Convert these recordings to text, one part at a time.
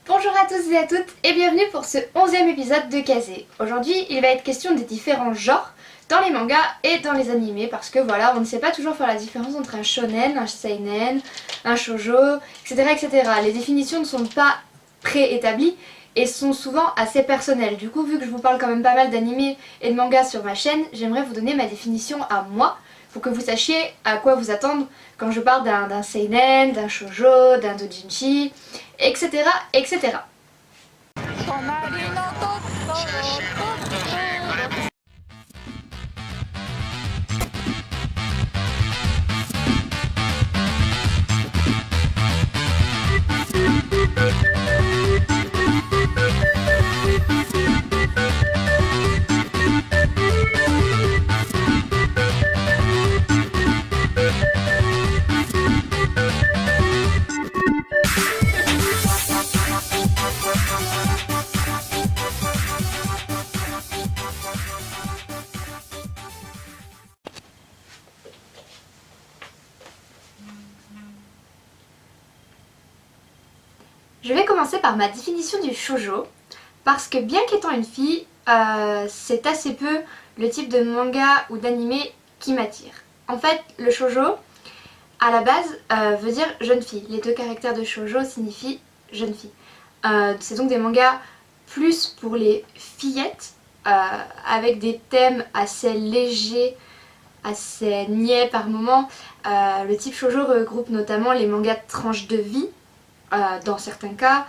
Bonjour à tous et à toutes et bienvenue pour ce 11e épisode de Kazé. Aujourd'hui il va être question des différents genres dans les mangas et dans les animés parce que voilà, on ne sait pas toujours faire la différence entre un shonen, un seinen, un shoujo, etc. etc. Les définitions ne sont pas préétablies et sont souvent assez personnelles. Du coup, vu que je vous parle quand même pas mal d'animés et de mangas sur ma chaîne, j'aimerais vous donner ma définition à moi pour que vous sachiez à quoi vous attendre quand je parle d'un seinen, d'un shoujo, d'un doujinshi, etc. etc. Je vais commencer par ma définition du shoujo, parce que bien qu'étant une fille, c'est assez peu le type de manga ou d'animé qui m'attire. En fait, le shoujo, à la base, veut dire jeune fille. Les deux caractères de shoujo signifient jeune fille. C'est donc des mangas plus pour les fillettes, avec des thèmes assez légers, assez niais par moments. Le type shoujo regroupe notamment les mangas de tranches de vie, dans certains cas,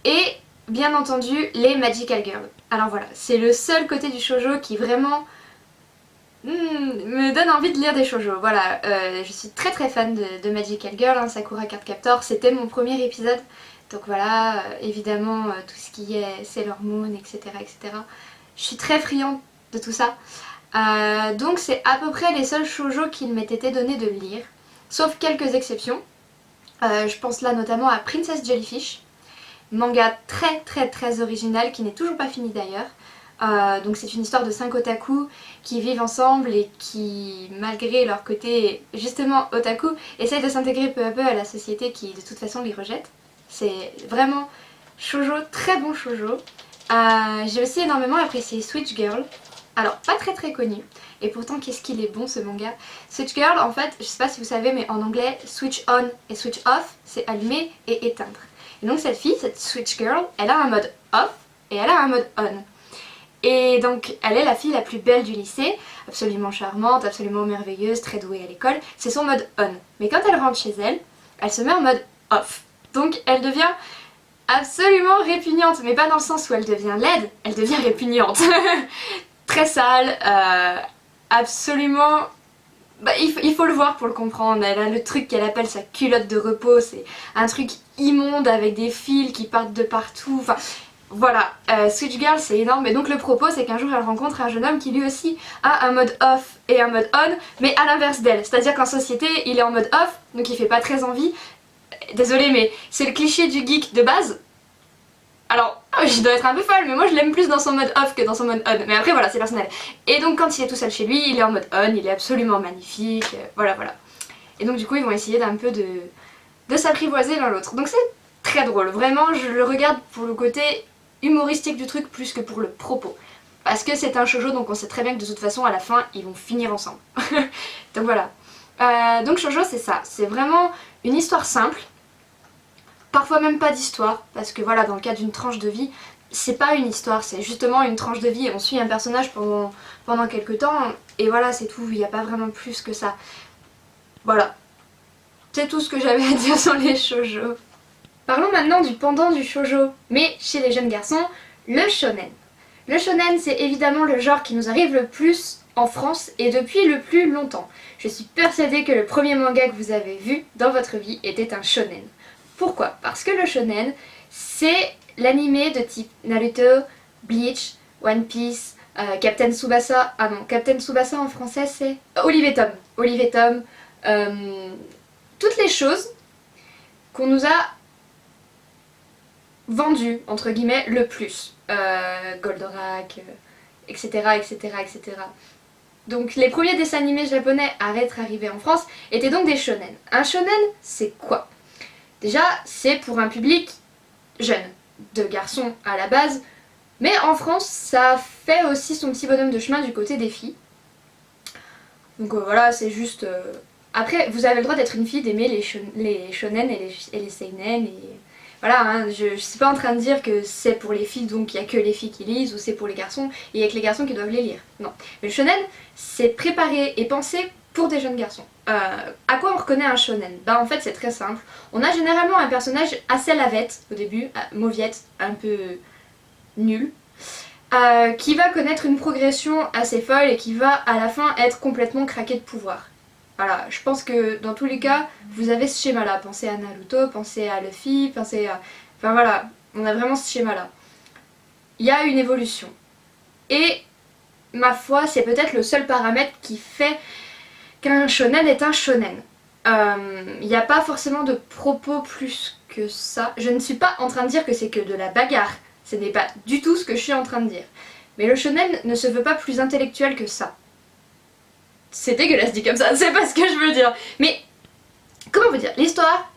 et bien entendu les Magical Girls. Alors voilà, c'est le seul côté du shoujo qui vraiment me donne envie de lire des shoujo. Voilà, je suis très fan de Magical Girl, hein, Sakura Card Captor, c'était mon premier épisode. Donc voilà, évidemment tout ce qui est Sailor Moon, etc. etc. Je suis très friande de tout ça. Donc c'est à peu près les seuls shoujo qu'il m'ait été donné de lire, sauf quelques exceptions. Je pense là notamment à Princess Jellyfish, manga très original qui n'est toujours pas fini d'ailleurs. Donc c'est une histoire de 5 otaku qui vivent ensemble et qui, malgré leur côté justement otaku, essayent de s'intégrer peu à peu à la société qui de toute façon les rejette. C'est vraiment shoujo, très bon shoujo. J'ai aussi énormément apprécié Switch Girl. Alors pas très connu, et pourtant qu'est-ce qu'il est bon ce manga. Switch Girl, en fait, je sais pas si vous savez, mais en anglais switch on et switch off c'est allumer et éteindre. Et donc cette fille, cette Switch Girl, elle a un mode off et elle a un mode on. Et donc elle est la fille la plus belle du lycée, absolument charmante, absolument merveilleuse, très douée à l'école, c'est son mode on. Mais quand elle rentre chez elle, elle se met en mode off. Donc elle devient absolument répugnante, mais pas dans le sens où elle devient laide, elle devient répugnante. Très sale, absolument... Bah, il faut le voir pour le comprendre. Elle a le truc qu'elle appelle sa culotte de repos, c'est un truc immonde avec des fils qui partent de partout, enfin voilà, Switch Girl c'est énorme. Et donc le propos c'est qu'un jour elle rencontre un jeune homme qui lui aussi a un mode off et un mode on, mais à l'inverse d'elle, c'est-à-dire qu'en société il est en mode off, donc il fait pas très envie. Désolée mais c'est le cliché du geek de base. Alors, je dois être un peu folle, mais moi je l'aime plus dans son mode off que dans son mode on. Mais après voilà, c'est personnel. Et donc quand il est tout seul chez lui, il est en mode on, il est absolument magnifique, voilà. Et donc du coup ils vont essayer d'un peu de s'apprivoiser l'un l'autre. Donc c'est très drôle, vraiment je le regarde pour le côté humoristique du truc plus que pour le propos. Parce que c'est un shoujo, donc on sait très bien que de toute façon à la fin ils vont finir ensemble. Donc voilà. Donc shoujo c'est ça, c'est vraiment une histoire simple. Parfois même pas d'histoire, parce que voilà, dans le cas d'une tranche de vie, c'est pas une histoire, c'est justement une tranche de vie et on suit un personnage pendant quelques temps, et voilà, c'est tout, il n'y a pas vraiment plus que ça. Voilà. C'est tout ce que j'avais à dire sur les shoujo. Parlons maintenant du pendant du shoujo, mais chez les jeunes garçons, le shonen. Le shonen, c'est évidemment le genre qui nous arrive le plus en France et depuis le plus longtemps. Je suis persuadée que le premier manga que vous avez vu dans votre vie était un shonen. Pourquoi? Parce que le shonen, c'est l'animé de type Naruto, Bleach, One Piece, Captain Tsubasa... Ah non, Captain Tsubasa en français c'est... Olive et Tom. Olive et Tom. Toutes les choses qu'on nous a vendues, entre guillemets, le plus. Goldorak, etc., etc., etc. Donc les premiers dessins animés japonais à être arrivés en France étaient donc des shonen. Un shonen, c'est quoi? Déjà, c'est pour un public jeune, de garçons à la base, mais en France ça fait aussi son petit bonhomme de chemin du côté des filles. Donc voilà, c'est juste... Après, vous avez le droit d'être une fille, d'aimer les shonen et les seinen, et voilà, hein, je suis pas en train de dire que c'est pour les filles, donc il y a que les filles qui lisent, ou c'est pour les garçons, et il y a que les garçons qui doivent les lire. Non. Mais le shonen, c'est préparé et pensé pour des jeunes garçons. À quoi on reconnaît un shonen? Bah en fait c'est très simple. On a généralement un personnage assez lavette au début, mauviette, un peu nul, qui va connaître une progression assez folle et qui va à la fin être complètement craqué de pouvoir. Voilà, je pense que dans tous les cas, vous avez ce schéma-là. Pensez à Naruto, pensez à Luffy, pensez à... Enfin voilà, on a vraiment ce schéma-là. Il y a une évolution. Et, ma foi, c'est peut-être le seul paramètre qui fait qu'un shonen est un shonen. Il n'y a pas forcément de propos plus que ça. Je ne suis pas en train de dire que c'est que de la bagarre. Ce n'est pas du tout ce que je suis en train de dire. Mais le shonen ne se veut pas plus intellectuel que ça. C'est dégueulasse dit comme ça, c'est pas ce que je veux dire. Mais, comment vous dire, l'histoire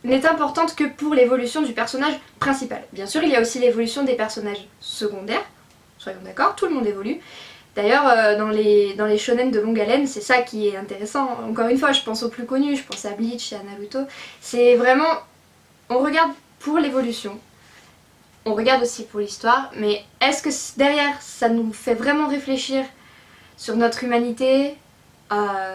n'est importante que pour l'évolution du personnage principal. Bien sûr, il y a aussi l'évolution des personnages secondaires, soyons d'accord, tout le monde évolue. D'ailleurs, dans les shonen de longue haleine, c'est ça qui est intéressant. Encore une fois, je pense aux plus connus, je pense à Bleach et à Naruto. C'est vraiment... On regarde pour l'évolution. On regarde aussi pour l'histoire, mais est-ce que derrière, ça nous fait vraiment réfléchir sur notre humanité,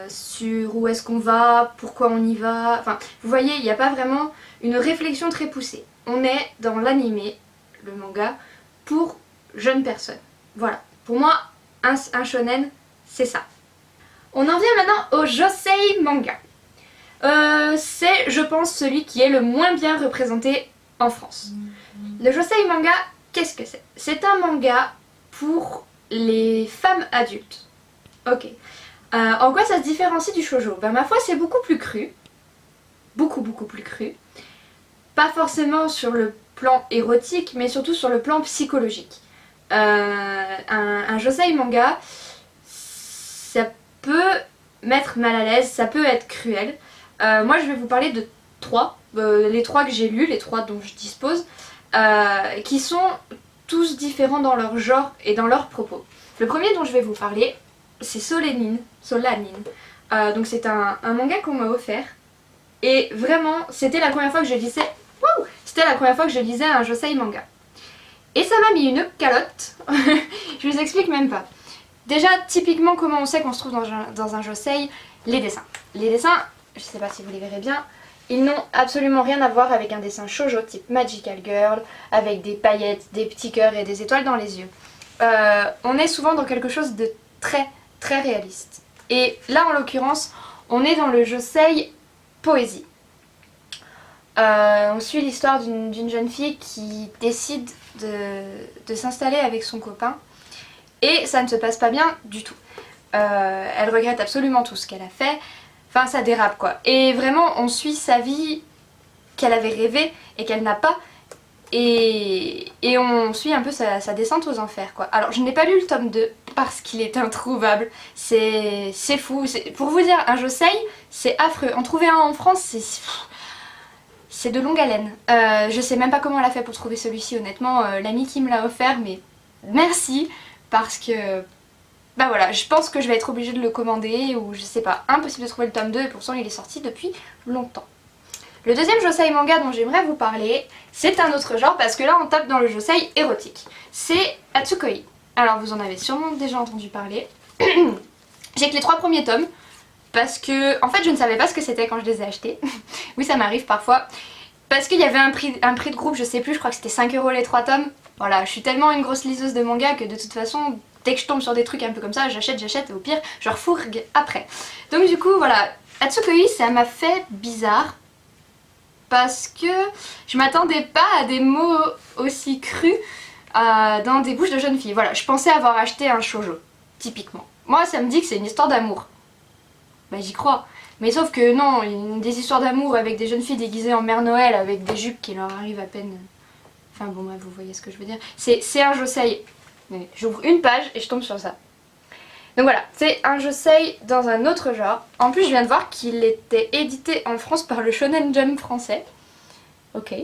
sur où est-ce qu'on va, pourquoi on y va. Enfin, vous voyez, il n'y a pas vraiment une réflexion très poussée. On est dans l'animé, le manga, pour jeunes personnes. Voilà. Pour moi, un shonen, c'est ça. On en vient maintenant au josei manga. C'est, je pense, celui qui est le moins bien représenté en France. Le josei manga, qu'est-ce que c'est? C'est un manga pour les femmes adultes. Ok. En quoi ça se différencie du shoujo? Ben ma foi c'est beaucoup plus cru. Beaucoup plus cru. Pas forcément sur le plan érotique, mais surtout sur le plan psychologique. Un josei manga, ça peut mettre mal à l'aise, ça peut être cruel. Moi je vais vous parler de trois, les trois que j'ai lus, les trois dont je dispose, qui sont tous différents dans leur genre et dans leurs propos. Le premier dont je vais vous parler, c'est Solanin. Donc c'est un manga qu'on m'a offert. Et vraiment, c'était la première fois que je lisais... Wouh, c'était la première fois que je lisais un josei manga. Et ça m'a mis une calotte. Je vous explique même pas. Déjà, typiquement, comment on sait qu'on se trouve dans un josei? Les dessins. Les dessins, je sais pas si vous les verrez bien, ils n'ont absolument rien à voir avec un dessin shoujo type Magical Girl, avec des paillettes, des petits cœurs et des étoiles dans les yeux. On est souvent dans quelque chose de très réaliste. Et là en l'occurrence, on est dans le josei poésie. On suit l'histoire d'une jeune fille qui décide de s'installer avec son copain et ça ne se passe pas bien du tout. Elle regrette absolument tout ce qu'elle a fait, enfin ça dérape quoi. Et vraiment on suit sa vie qu'elle avait rêvée et qu'elle n'a pas. Et on suit un peu sa descente aux enfers quoi. Alors je n'ai pas lu le tome 2 parce qu'il est introuvable, c'est fou. Pour vous dire, un josei c'est affreux. En trouver un en France c'est de longue haleine. Je sais même pas comment elle a fait pour trouver celui-ci honnêtement, l'ami qui me l'a offert, mais merci parce que... Bah voilà, je pense que je vais être obligée de le commander ou je sais pas, impossible de trouver le tome 2 et pourtant il est sorti depuis longtemps. Le deuxième josei manga dont j'aimerais vous parler, c'est un autre genre parce que là on tape dans le josei érotique. C'est Atsukoi. Alors vous en avez sûrement déjà entendu parler. J'ai que les 3 premiers tomes parce que en fait je ne savais pas ce que c'était quand je les ai achetés. Oui ça m'arrive parfois. Parce qu'il y avait un prix de groupe, je sais plus, je crois que c'était 5 € les 3 tomes. Voilà, je suis tellement une grosse liseuse de manga que de toute façon, dès que je tombe sur des trucs un peu comme ça, j'achète et au pire je refourgue après. Donc du coup voilà, Atsukoi ça m'a fait bizarre. Parce que je m'attendais pas à des mots aussi crus dans des bouches de jeunes filles. Voilà, je pensais avoir acheté un shoujo, typiquement. Moi, ça me dit que c'est une histoire d'amour. Bah j'y crois. Mais sauf que non, des histoires d'amour avec des jeunes filles déguisées en Mère Noël avec des jupes qui leur arrivent à peine... Enfin bon, bref, vous voyez ce que je veux dire. C'est un josei. J'ouvre une page et je tombe sur ça. Donc voilà, c'est un josei dans un autre genre. En plus, je viens de voir qu'il était édité en France par le Shonen Jump français. Ok.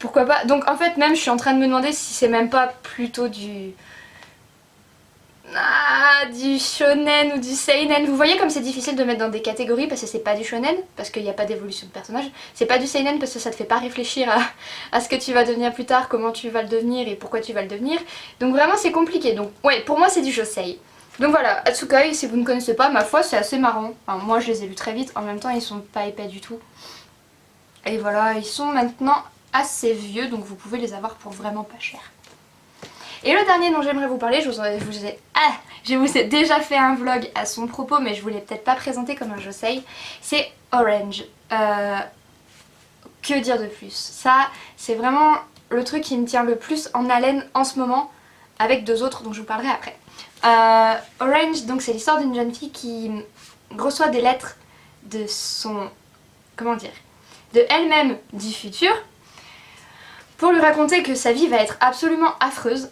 pourquoi pas. Donc en fait même je suis en train de me demander si c'est même pas plutôt du shonen ou du seinen. Vous voyez comme c'est difficile de mettre dans des catégories parce que c'est pas du shonen, parce qu'il n'y a pas d'évolution de personnage. C'est pas du seinen parce que ça te fait pas réfléchir à ce que tu vas devenir plus tard, comment tu vas le devenir et pourquoi tu vas le devenir. Donc vraiment c'est compliqué. Donc ouais, pour moi c'est du josei. Donc voilà, Atsukoi, si vous ne connaissez pas, ma foi c'est assez marrant. Enfin, moi je les ai lus très vite, en même temps ils sont pas épais du tout. Et voilà, ils sont maintenant assez vieux, donc vous pouvez les avoir pour vraiment pas cher. Et le dernier dont j'aimerais vous parler, je vous ai déjà fait un vlog à son propos, mais je vous l'ai peut-être pas présenté comme un josei, c'est Orange. Que dire de plus? Ça, c'est vraiment le truc qui me tient le plus en haleine en ce moment, avec deux autres dont je vous parlerai après. Orange, donc c'est l'histoire d'une jeune fille qui reçoit des lettres de son... comment dire? De elle-même du futur, pour lui raconter que sa vie va être absolument affreuse,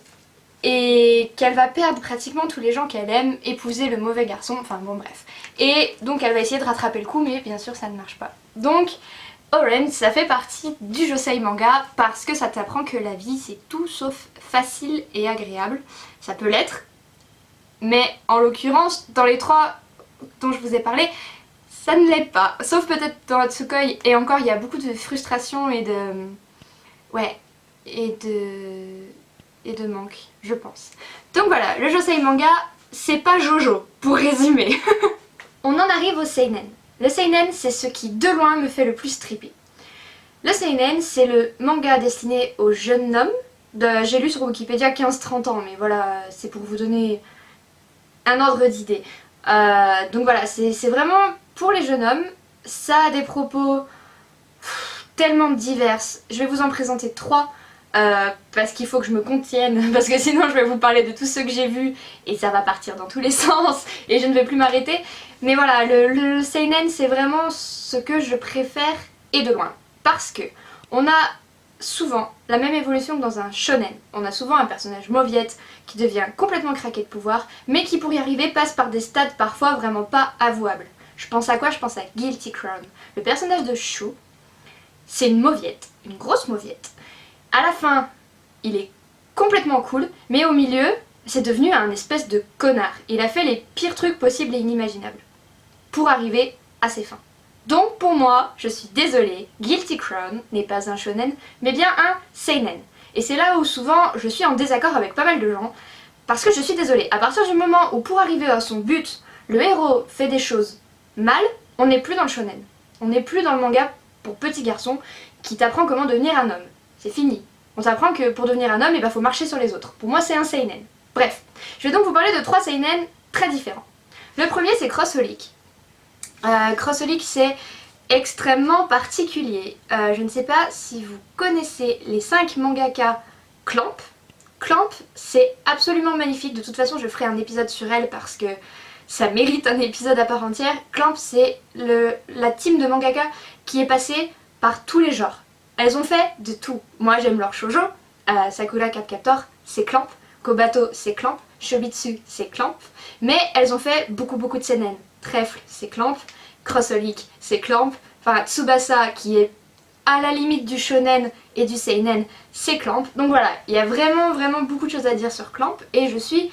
et qu'elle va perdre pratiquement tous les gens qu'elle aime, épouser le mauvais garçon, enfin bon bref. Et donc elle va essayer de rattraper le coup, mais bien sûr ça ne marche pas. Donc Orange, ça fait partie du josei manga parce que ça t'apprend que la vie c'est tout sauf facile et agréable. Ça peut l'être, mais en l'occurrence dans les trois dont je vous ai parlé, ça ne l'est pas. Sauf peut-être dans Atsukoi, et encore il y a beaucoup de frustration et de... ouais, et de manque, je pense. Donc voilà, le josei manga, c'est pas Jojo, pour résumer. On en arrive au seinen. Le seinen, c'est ce qui de loin me fait le plus tripper. Le seinen, c'est le manga destiné aux jeunes hommes. J'ai lu sur Wikipédia 15-30 ans, mais voilà, c'est pour vous donner un ordre d'idée. Donc voilà, c'est vraiment pour les jeunes hommes. Ça a des propos tellement divers. Je vais vous en présenter trois. Parce qu'il faut que je me contienne, parce que sinon je vais vous parler de tous ceux que j'ai vus et ça va partir dans tous les sens et je ne vais plus m'arrêter. Mais voilà, le seinen c'est vraiment ce que je préfère et de loin. Parce que on a souvent la même évolution que dans un shonen. On a souvent un personnage mauviette qui devient complètement craqué de pouvoir, mais qui pour y arriver passe par des stades parfois vraiment pas avouables. Je pense à quoi? Je pense à Guilty Crown. Le personnage de Shu, c'est une mauviette, une grosse mauviette. À la fin, il est complètement cool, mais au milieu, c'est devenu un espèce de connard. Il a fait les pires trucs possibles et inimaginables pour arriver à ses fins. Donc pour moi, je suis désolée, Guilty Crown n'est pas un shonen, mais bien un seinen. Et c'est là où souvent je suis en désaccord avec pas mal de gens, parce que je suis désolée, à partir du moment où pour arriver à son but, le héros fait des choses mal, on n'est plus dans le shonen. On n'est plus dans le manga pour petits garçons qui t'apprend comment devenir un homme. C'est fini. On t'apprend que pour devenir un homme, il faut marcher sur les autres. Pour moi, c'est un seinen. Bref, je vais donc vous parler de trois seinen très différents. Le premier, c'est Crossholic. Crossholic, c'est extrêmement particulier. Je ne sais pas si vous connaissez les 5 mangaka Clamp. Clamp, c'est absolument magnifique. De toute façon, je ferai un épisode sur elle parce que ça mérite un épisode à part entière. Clamp, c'est la team de mangaka qui est passée par tous les genres. Elles ont fait de tout. Moi j'aime leur shoujo, Sakura Card Captor c'est Clamp, Kobato c'est Clamp, Shobitsu c'est Clamp, mais elles ont fait beaucoup de seinen. Trèfle c'est Clamp, Crossholic c'est Clamp, enfin Tsubasa qui est à la limite du shonen et du seinen c'est Clamp. Donc voilà, il y a vraiment beaucoup de choses à dire sur Clamp et je suis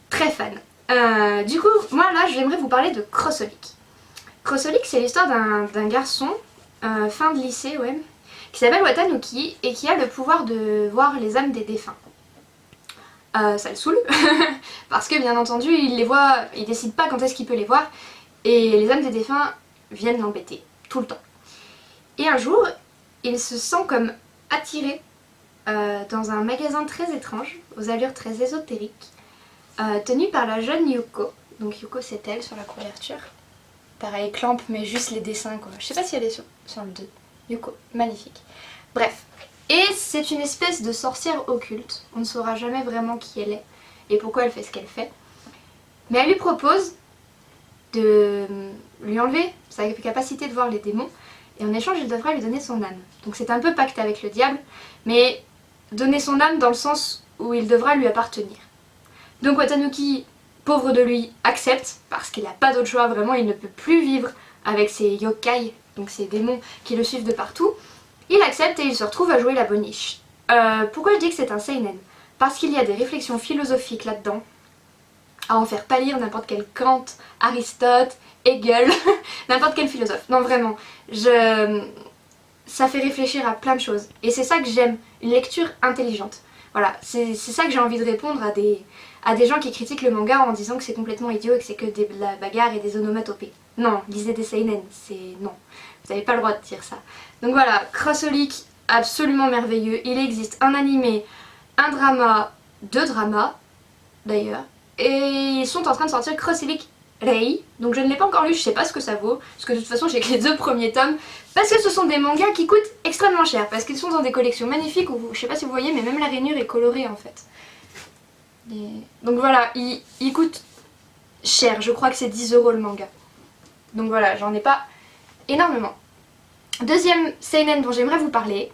très fan. Du coup, moi là j'aimerais vous parler de Crossholic. Crossholic c'est l'histoire d'un garçon, fin de lycée, ouais, qui s'appelle Watanuki et qui a le pouvoir de voir les âmes des défunts. Ça le saoule, parce que bien entendu il les voit, il décide pas quand est-ce qu'il peut les voir, et les âmes des défunts viennent l'embêter, tout le temps. Et un jour, il se sent comme attiré dans un magasin très étrange, aux allures très ésotériques, tenu par la jeune Yuko. Donc Yuko c'est elle sur la couverture. Pareil, Clamp mais juste les dessins quoi. Je sais pas si elle est sur le 2. Yuko, magnifique. Bref. Et c'est une espèce de sorcière occulte. On ne saura jamais vraiment qui elle est et pourquoi elle fait ce qu'elle fait. Mais elle lui propose de lui enlever sa capacité de voir les démons et en échange il devra lui donner son âme. Donc c'est un peu pacte avec le diable, mais donner son âme dans le sens où il devra lui appartenir. Donc Watanuki, pauvre de lui, accepte parce qu'il n'a pas d'autre choix, vraiment il ne peut plus vivre avec ces yokai, donc ces démons qui le suivent de partout. Il accepte et il se retrouve à jouer la boniche. Pourquoi je dis que c'est un seinen? Parce qu'il y a des réflexions philosophiques là-dedans, à en faire pâlir n'importe quel Kant, Aristote, Hegel, n'importe quel philosophe. Non vraiment, ça fait réfléchir à plein de choses. Et c'est ça que j'aime, une lecture intelligente. Voilà, c'est ça que j'ai envie de répondre à des gens qui critiquent le manga en disant que c'est complètement idiot et que c'est que de la bagarre et des onomatopées. Non, lisez des seinen, c'est... non. Vous n'avez pas le droit de dire ça. Donc voilà, Crossolik, absolument merveilleux. Il existe un animé, un drama, 2 dramas d'ailleurs. Et ils sont en train de sortir Crossolik Rei. Donc je ne l'ai pas encore lu, je sais pas ce que ça vaut. Parce que de toute façon j'ai que les 2 premiers tomes. Parce que ce sont des mangas qui coûtent extrêmement cher. Parce qu'ils sont dans des collections magnifiques où, je sais pas si vous voyez, mais même la rainure est colorée en fait. Donc voilà, il coûte cher. Je crois que c'est 10 € le manga. Donc voilà, j'en ai pas énormément. Deuxième seinen dont j'aimerais vous parler,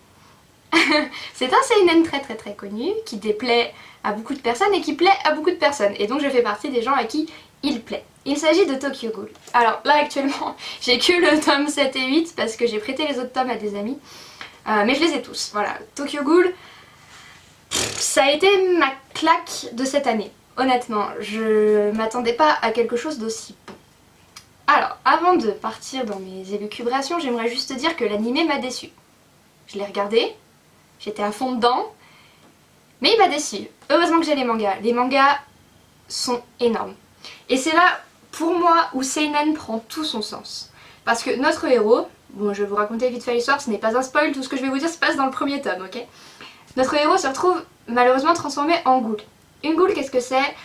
c'est un seinen très connu qui déplaît à beaucoup de personnes et qui plaît à beaucoup de personnes. Et donc je fais partie des gens à qui il plaît. Il s'agit de Tokyo Ghoul. Alors là actuellement j'ai que le tome 7 et 8 parce que j'ai prêté les autres tomes à des amis. Mais je les ai tous, voilà. Tokyo Ghoul, ça a été ma claque de cette année. Honnêtement, je m'attendais pas à quelque chose d'aussi bon. Alors, avant de partir dans mes élucubrations, j'aimerais juste dire que l'animé m'a déçu. Je l'ai regardé, j'étais à fond dedans, mais il m'a déçu. Heureusement que j'ai les mangas. Les mangas sont énormes. Et c'est là, pour moi, où seinen prend tout son sens. Parce que notre héros, bon je vais vous raconter vite fait l'histoire, ce n'est pas un spoil, tout ce que je vais vous dire se passe dans le premier tome, ok? Notre héros se retrouve malheureusement transformé en ghoul. Une ghoul, qu'est-ce que c'est?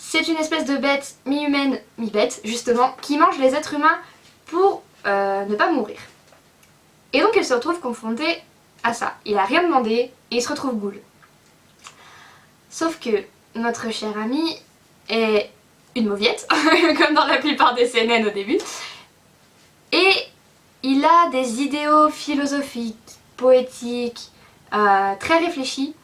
C'est une espèce de bête mi-humaine, mi-bête, justement, qui mange les êtres humains pour ne pas mourir. Et donc elle se retrouve confrontée à ça. Il a rien demandé et il se retrouve ghoul. Sauf que notre cher ami est une mauviette, comme dans la plupart des seinen au début. Et il a des idéaux philosophiques, poétiques, très réfléchis.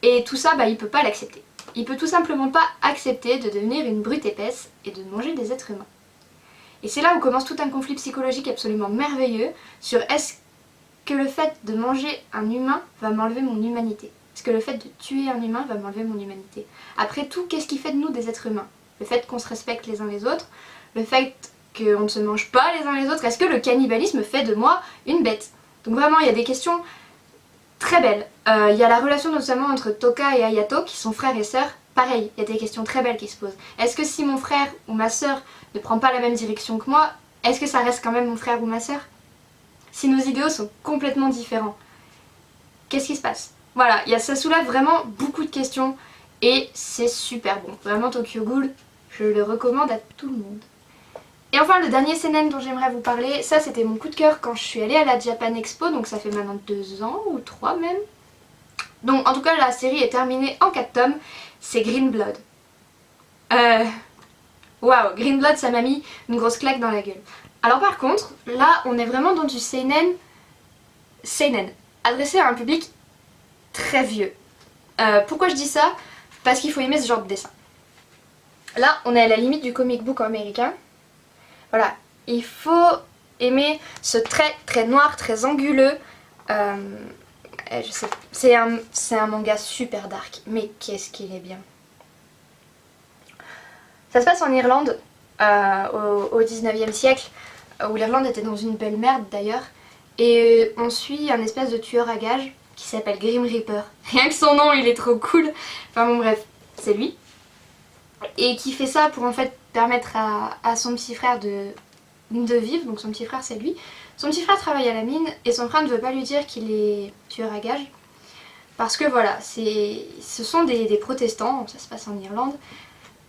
Et tout ça, il peut pas l'accepter. Il peut tout simplement pas accepter de devenir une brute épaisse et de manger des êtres humains. Et c'est là où commence tout un conflit psychologique absolument merveilleux sur est-ce que le fait de manger un humain va m'enlever mon humanité? Est-ce que le fait de tuer un humain va m'enlever mon humanité? Après tout, qu'est-ce qui fait de nous des êtres humains? Le fait qu'on se respecte les uns les autres, le fait qu'on ne se mange pas les uns les autres, est-ce que le cannibalisme fait de moi une bête? Donc vraiment, il y a des questions très belle. Il y a la relation notamment entre Toka et Ayato qui sont frères et sœurs. Pareil, il y a des questions très belles qui se posent. Est-ce que si mon frère ou ma sœur ne prend pas la même direction que moi, est-ce que ça reste quand même mon frère ou ma sœur? Si nos idéaux sont complètement différents, qu'est-ce qui se passe? Voilà, ça soulève vraiment beaucoup de questions et c'est super bon. Vraiment Tokyo Ghoul, je le recommande à tout le monde. Et enfin le dernier seinen dont j'aimerais vous parler, ça c'était mon coup de cœur quand je suis allée à la Japan Expo, donc ça fait maintenant 2 ans ou 3 même. Donc en tout cas la série est terminée en 4 tomes, c'est Green Blood. Waouh, Green Blood ça m'a mis une grosse claque dans la gueule. Alors par contre, là on est vraiment dans du seinen, adressé à un public très vieux. Pourquoi je dis ça? Parce qu'il faut aimer ce genre de dessin. Là on est à la limite du comic book américain. Voilà, il faut aimer ce trait très noir, très anguleux. Je sais, c'est un manga super dark, mais qu'est-ce qu'il est bien. Ça se passe en Irlande, au 19e siècle, où l'Irlande était dans une belle merde d'ailleurs. Et on suit un espèce de tueur à gages qui s'appelle Grim Reaper. Rien que son nom, il est trop cool. Enfin bon bref, c'est lui. Et qui fait ça pour en fait permettre à son petit frère de vivre, donc son petit frère c'est lui. Son petit frère travaille à la mine et son frère ne veut pas lui dire qu'il est tueur à gages. Parce que voilà, ce sont des protestants, ça se passe en Irlande.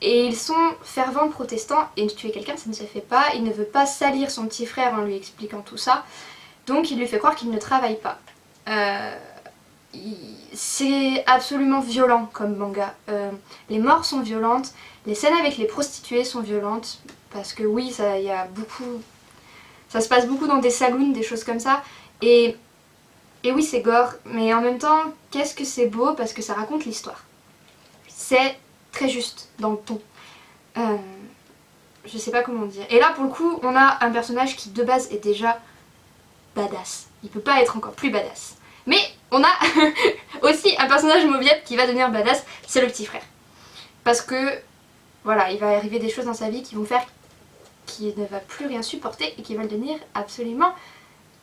Et ils sont fervents protestants et tuer quelqu'un ça ne se fait pas. Il ne veut pas salir son petit frère en lui expliquant tout ça. Donc il lui fait croire qu'il ne travaille pas. C'est absolument violent comme manga. Les morts sont violentes, les scènes avec les prostituées sont violentes. Parce que oui, ça se passe beaucoup dans des saloons, des choses comme ça. Et oui, c'est gore, mais en même temps, qu'est-ce que c'est beau parce que ça raconte l'histoire. C'est très juste dans le ton. Je sais pas comment dire. Et là, pour le coup, on a un personnage qui de base est déjà badass. il peut pas être encore plus badass. Mais on a aussi un personnage mauviette qui va devenir badass, c'est le petit frère. Parce que voilà, il va arriver des choses dans sa vie qui vont faire qu'il ne va plus rien supporter et qui va le devenir absolument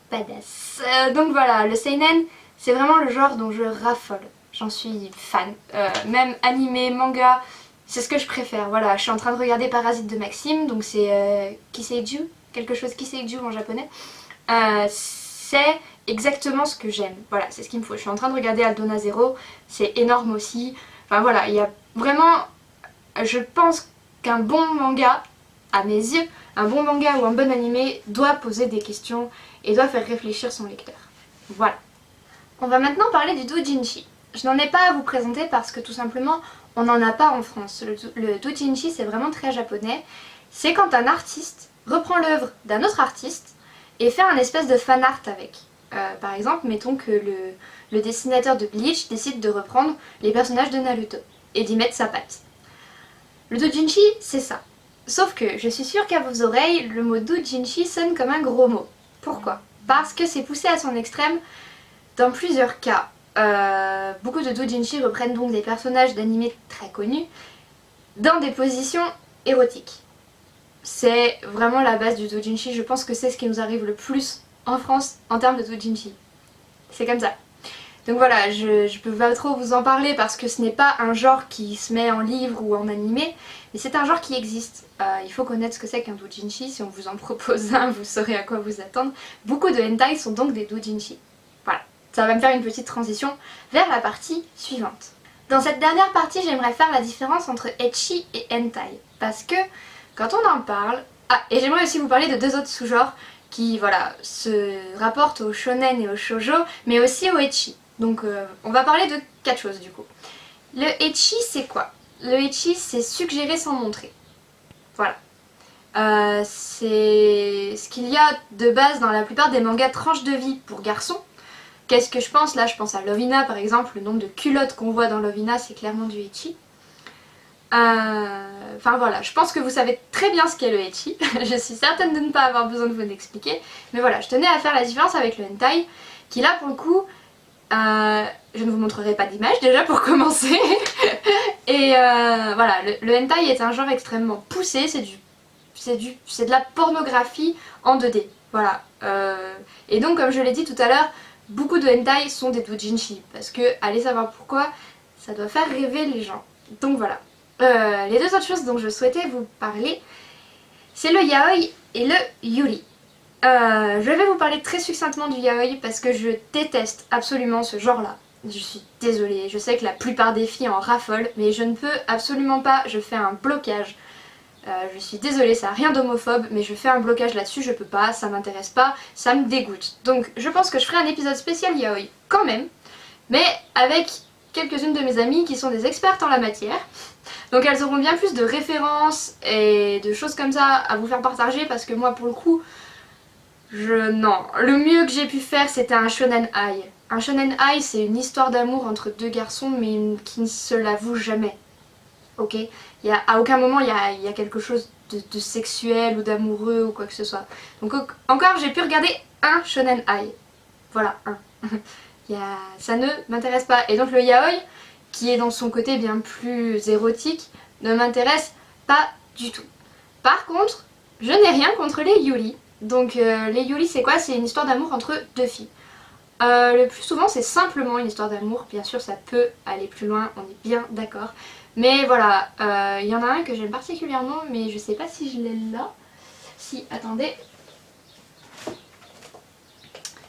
badass. Donc voilà, le seinen, c'est vraiment le genre dont je raffole. J'en suis fan. Même animé, manga, c'est ce que je préfère. Voilà, je suis en train de regarder Parasite de Maxime, donc c'est Kiseiju, quelque chose Kiseiju en japonais. C'est exactement ce que j'aime. Voilà, c'est ce qu'il me faut. Je suis en train de regarder Aldona Zero, c'est énorme aussi. Enfin voilà, il y a vraiment... Je pense qu'un bon manga, à mes yeux, un bon manga ou un bon animé doit poser des questions et doit faire réfléchir son lecteur. Voilà. On va maintenant parler du doujinshi. Je n'en ai pas à vous présenter parce que tout simplement on n'en a pas en France. Le doujinshi c'est vraiment très japonais. C'est quand un artiste reprend l'œuvre d'un autre artiste et fait un espèce de fan art avec. Par exemple, mettons que le dessinateur de Bleach décide de reprendre les personnages de Naruto et d'y mettre sa patte. Le doujinshi c'est ça. Sauf que je suis sûre qu'à vos oreilles, le mot doujinshi sonne comme un gros mot. Pourquoi? Parce que c'est poussé à son extrême dans plusieurs cas. Beaucoup de doujinshi reprennent donc des personnages d'animés très connus dans des positions érotiques. C'est vraiment la base du doujinshi, je pense que c'est ce qui nous arrive le plus en France en termes de doujinshi. C'est comme ça. Donc voilà, je peux pas trop vous en parler parce que ce n'est pas un genre qui se met en livre ou en animé, mais c'est un genre qui existe. Il faut connaître ce que c'est qu'un doujinshi, si on vous en propose un, vous saurez à quoi vous attendre. Beaucoup de hentai sont donc des doujinshi. Voilà, ça va me faire une petite transition vers la partie suivante. Dans cette dernière partie, j'aimerais faire la différence entre ecchi et hentai, parce que quand on en parle... Ah, et j'aimerais aussi vous parler de deux autres sous-genres qui, voilà, se rapportent au shonen et au shoujo, mais aussi au ecchi. Donc on va parler de 4 choses du coup. Le ecchi c'est quoi? Le ecchi c'est suggérer sans montrer. Voilà. C'est ce qu'il y a de base dans la plupart des mangas tranches de vie pour garçons. Qu'est-ce que je pense? Là je pense à Lovina par exemple, le nombre de culottes qu'on voit dans Lovina c'est clairement du ecchi. Enfin voilà, je pense que vous savez très bien ce qu'est le ecchi. Je suis certaine de ne pas avoir besoin de vous l'expliquer. Mais voilà, je tenais à faire la différence avec le hentai, qui là pour le coup... je ne vous montrerai pas d'image déjà pour commencer. Et voilà, le hentai est un genre extrêmement poussé, c'est de la pornographie en 2D. Voilà. Et donc comme je l'ai dit tout à l'heure, beaucoup de hentai sont des doujinshi. Parce que, allez savoir pourquoi, ça doit faire rêver les gens. Donc voilà. Les deux autres choses dont je souhaitais vous parler, c'est le yaoi et le yuri. Je vais vous parler très succinctement du yaoi parce que je déteste absolument ce genre-là. Je suis désolée, je sais que la plupart des filles en raffolent, mais je ne peux absolument pas, je fais un blocage. Je suis désolée, ça n'a rien d'homophobe, mais je fais un blocage là-dessus, je peux pas, ça m'intéresse pas, ça me dégoûte. Donc je pense que je ferai un épisode spécial yaoi quand même, mais avec quelques-unes de mes amies qui sont des expertes en la matière. Donc elles auront bien plus de références et de choses comme ça à vous faire partager parce que moi pour le coup... Non, le mieux que j'ai pu faire c'était un shonen ai. Un shonen ai c'est une histoire d'amour entre deux garçons mais qui ne se l'avouent jamais. Ok, à aucun moment il y a quelque chose de sexuel ou d'amoureux ou quoi que ce soit. Donc encore j'ai pu regarder un shonen ai. Voilà, un. Ça ne m'intéresse pas. Et donc le yaoi, qui est dans son côté bien plus érotique, ne m'intéresse pas du tout. Par contre, je n'ai rien contre les yuri. Donc les yuri c'est quoi? C'est une histoire d'amour entre deux filles. Le plus souvent c'est simplement une histoire d'amour, bien sûr ça peut aller plus loin, on est bien d'accord. Mais voilà, il y en a un que j'aime particulièrement mais je sais pas si je l'ai là. Si, attendez.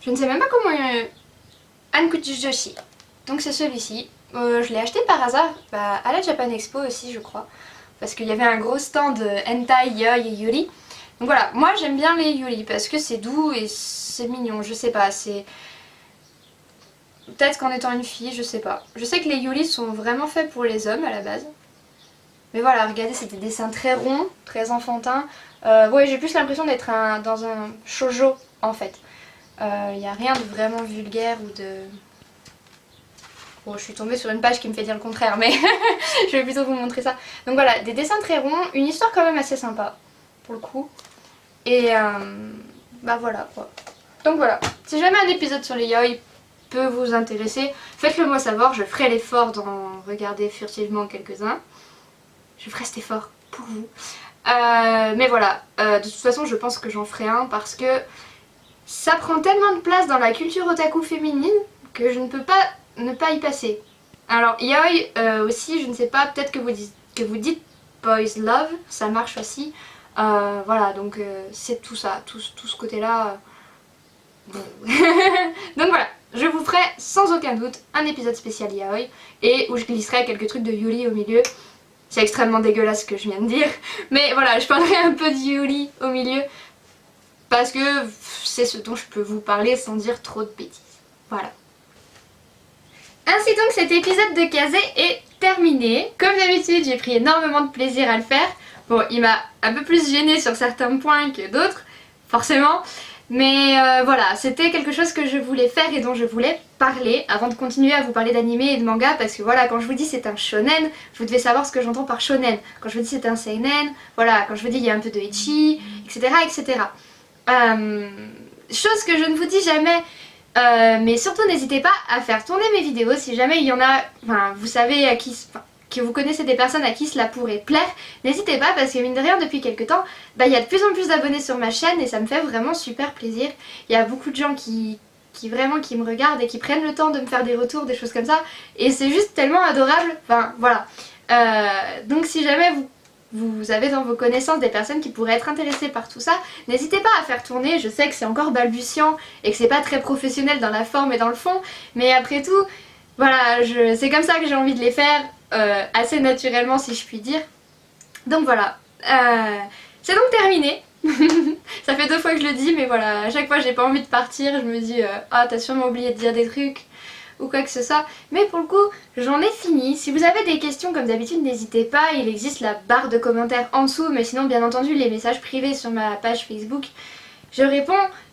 Je ne sais même pas comment... Ankujujoshi. Donc c'est celui-ci. Je l'ai acheté par hasard à la Japan Expo aussi je crois. Parce qu'il y avait un gros stand hentai, yaoi et yuri. Donc voilà, moi j'aime bien les yuri parce que c'est doux et c'est mignon, je sais pas, c'est... Peut-être qu'en étant une fille, je sais pas. Je sais que les yuri sont vraiment faits pour les hommes à la base. Mais voilà, regardez, c'est des dessins très ronds, très enfantins. Ouais, j'ai plus l'impression d'être dans un shoujo en fait. Il n'y a rien de vraiment vulgaire ou de... Bon, je suis tombée sur une page qui me fait dire le contraire, mais je vais plutôt vous montrer ça. Donc voilà, des dessins très ronds, une histoire quand même assez sympa, pour le coup. Et bah voilà quoi. Donc voilà, si jamais un épisode sur les yaoi peut vous intéresser, faites-le moi savoir, je ferai l'effort d'en regarder furtivement quelques-uns. Je ferai cet effort pour vous. Mais voilà, de toute façon je pense que j'en ferai un parce que ça prend tellement de place dans la culture otaku féminine que je ne peux pas ne pas y passer. Alors yaoi aussi, je ne sais pas, peut-être que vous dites boys love, ça marche aussi. Voilà, donc c'est tout ça, tout ce côté-là. Donc voilà, je vous ferai sans aucun doute un épisode spécial yaoi et où je glisserai quelques trucs de Yuri au milieu. C'est extrêmement dégueulasse ce que je viens de dire, mais voilà, je parlerai un peu de Yuri au milieu parce que c'est ce dont je peux vous parler sans dire trop de bêtises. Voilà. Ainsi donc cet épisode de Kazé est terminé. Comme d'habitude, j'ai pris énormément de plaisir à le faire. Bon, il m'a un peu plus gêné sur certains points que d'autres, forcément. Mais voilà, c'était quelque chose que je voulais faire et dont je voulais parler avant de continuer à vous parler d'anime et de manga parce que voilà, quand je vous dis c'est un shonen, vous devez savoir ce que j'entends par shonen. Quand je vous dis c'est un seinen, voilà, quand je vous dis il y a un peu de ecchi, etc. etc. Chose que je ne vous dis jamais, mais surtout n'hésitez pas à faire tourner mes vidéos si jamais il y en a, enfin vous savez à qui... que vous connaissez des personnes à qui cela pourrait plaire, n'hésitez pas parce que mine de rien depuis quelques temps, il y a de plus en plus d'abonnés sur ma chaîne et ça me fait vraiment super plaisir. Il y a beaucoup de gens qui me regardent et qui prennent le temps de me faire des retours, des choses comme ça et c'est juste tellement adorable, enfin voilà. Donc si jamais vous avez dans vos connaissances des personnes qui pourraient être intéressées par tout ça, n'hésitez pas à faire tourner, je sais que c'est encore balbutiant et que c'est pas très professionnel dans la forme et dans le fond, mais après tout, voilà, c'est comme ça que j'ai envie de les faire. Assez naturellement si je puis dire. Donc voilà, c'est donc terminé. Ça fait 2 fois que je le dis mais voilà, à chaque fois j'ai pas envie de partir, je me dis ah t'as sûrement oublié de dire des trucs ou quoi que ce soit, mais pour le coup j'en ai fini. Si vous avez des questions comme d'habitude n'hésitez pas, il existe la barre de commentaires en dessous, mais sinon bien entendu les messages privés sur ma page Facebook, je réponds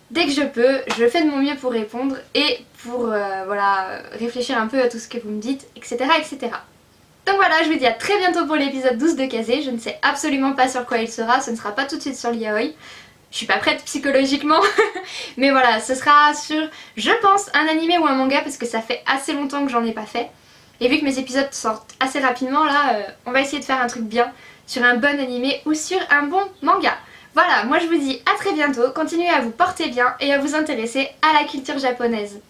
dès que je peux, je fais de mon mieux pour répondre et pour voilà, réfléchir un peu à tout ce que vous me dites, etc. etc. Donc voilà, je vous dis à très bientôt pour l'épisode 12 de Kazé. Je ne sais absolument pas sur quoi il sera, ce ne sera pas tout de suite sur le yaoi. Je suis pas prête psychologiquement, mais voilà, ce sera sur, je pense, un animé ou un manga parce que ça fait assez longtemps que j'en ai pas fait. Et vu que mes épisodes sortent assez rapidement, là, on va essayer de faire un truc bien sur un bon animé ou sur un bon manga. Voilà, moi je vous dis à très bientôt, continuez à vous porter bien et à vous intéresser à la culture japonaise.